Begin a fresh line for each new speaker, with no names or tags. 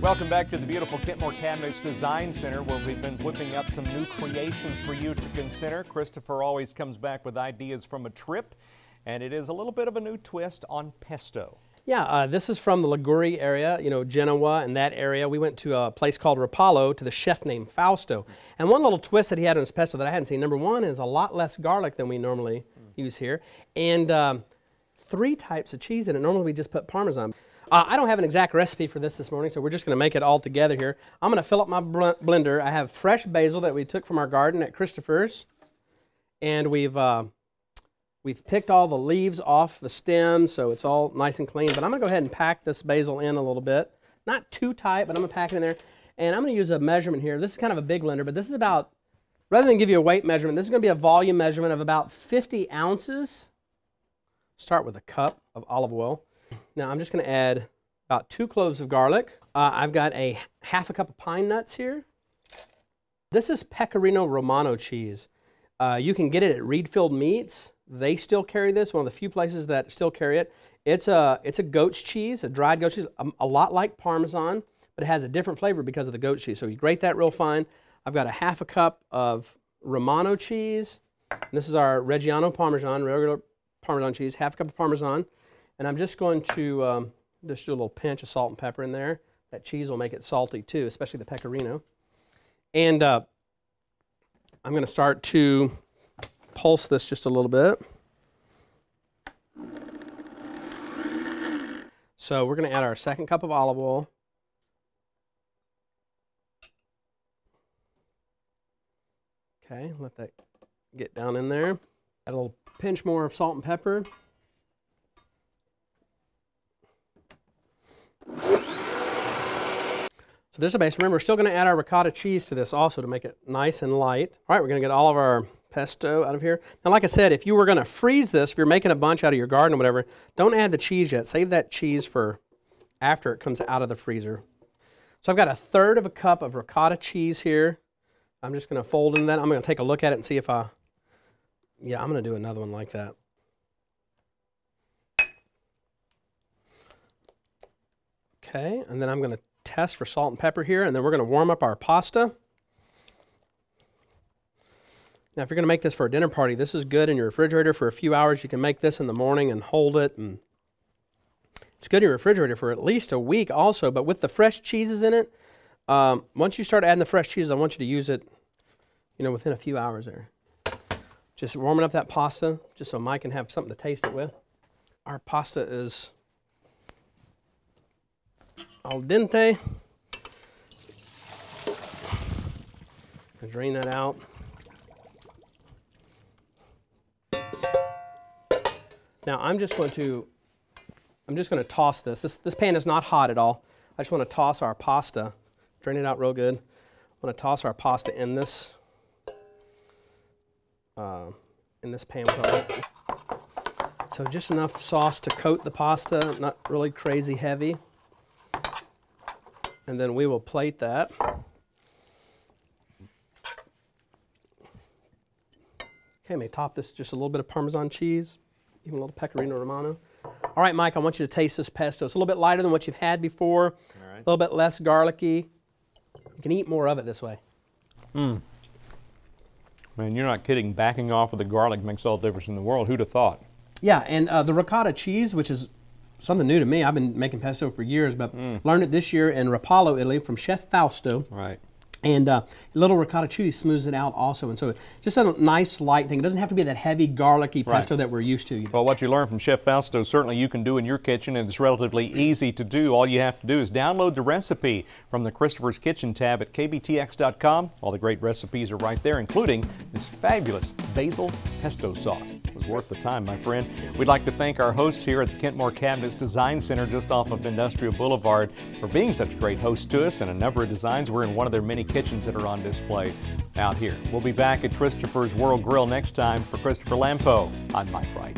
Welcome back to the beautiful Kentmore Cabinets Design Center, where we've been whipping up some new creations for you to consider. Christopher always comes back with ideas from a trip, and it is a little bit of a new twist on pesto.
Yeah, this is from the Ligurian area, you know, Genoa and that area. We went to a place called Rapallo to the chef named Fausto. And one little twist that he had on his pesto that I hadn't seen, number one, is a lot less garlic than we normally use here. And 3 types of cheese in it. Normally we just put Parmesan. I don't have an exact recipe for this morning, so we're just going to make it all together here. I'm going to fill up my blender. I have fresh basil that we took from our garden at Christopher's. And we've picked all the leaves off the stem, so it's all nice and clean. But I'm going to go ahead and pack this basil in a little bit. Not too tight, but I'm going to pack it in there. And I'm going to use a measurement here. This is kind of a big blender, but this is about, rather than give you a weight measurement, this is going to be a volume measurement of about 50 ounces. Start with a cup of olive oil. Now I'm just going to add about 2 cloves of garlic. I've got a half a cup of pine nuts here. This is Pecorino Romano cheese. You can get it at Reedfield Meats. They still carry this, one of the few places that still carry it. It's a goat's cheese, a dried goat cheese, a lot like Parmesan, but it has a different flavor because of the goat cheese. So you grate that real fine. I've got a half a cup of Romano cheese. And this is our Reggiano Parmesan, regular Parmesan cheese, half a cup of Parmesan. And I'm just going to just do a little pinch of salt and pepper in there. That cheese will make it salty too, especially the pecorino. And I'm going to start to pulse this just a little bit. So we're going to add our 2nd cup of olive oil. Okay, let that get down in there. Add a little pinch more of salt and pepper. So there's a base. Remember, we're still going to add our ricotta cheese to this also to make it nice and light. All right, we're going to get all of our pesto out of here. Now, like I said, if you were going to freeze this, if you're making a bunch out of your garden or whatever, don't add the cheese yet. Save that cheese for after it comes out of the freezer. So I've got 1/3 of a cup of ricotta cheese here. I'm just going to fold in that. I'm going to take a look at it and see if I'm going to do another one like that. Okay, and then I'm going to test for salt and pepper here, and then we're going to warm up our pasta. Now, if you're going to make this for a dinner party, this is good in your refrigerator for a few hours. You can make this in the morning and hold it, and it's good in your refrigerator for at least a week also. But with the fresh cheeses in it, once you start adding the fresh cheese, I want you to use it, you know, within a few hours there. Just warming up that pasta, just so Mike can have something to taste it with. Our pasta is al dente. I'll drain that out. Now I'm just going to toss this. This pan is not hot at all. I just want to toss our pasta, drain it out real good. I want to toss our pasta in this pan with our, so just enough sauce to coat the pasta, not really crazy heavy. And then we will plate that. Okay, may top this just a little bit of Parmesan cheese, even a little Pecorino Romano. All right, Mike, I want you to taste this pesto. It's a little bit lighter than what you've had before, all right. A little bit less garlicky. You can eat more of it this way.
Man, you're not kidding. Backing off with the garlic makes all the difference in the world. Who'd have thought?
Yeah, and the ricotta cheese, which is something new to me. I've been making pesto for years, but learned it this year in Rapallo, Italy, from Chef Fausto. Right. And a little ricotta cheese smooths it out also. And so just a nice light thing. It doesn't have to be that heavy garlicky pesto that we're used to. You know? Well,
what you learned from Chef Fausto certainly you can do in your kitchen, and it's relatively easy to do. All you have to do is download the recipe from the Christopher's Kitchen tab at kbtx.com. All the great recipes are right there, including this fabulous basil pesto sauce. It was worth the time, my friend. We'd like to thank our hosts here at the Kentmore Cabinets Design Center just off of Industrial Boulevard for being such great hosts to us, and a number of designs. We're in one of their many kitchens that are on display out here. We'll be back at Christopher's World Grill next time. For Christopher Lampo, I'm Mike Wright.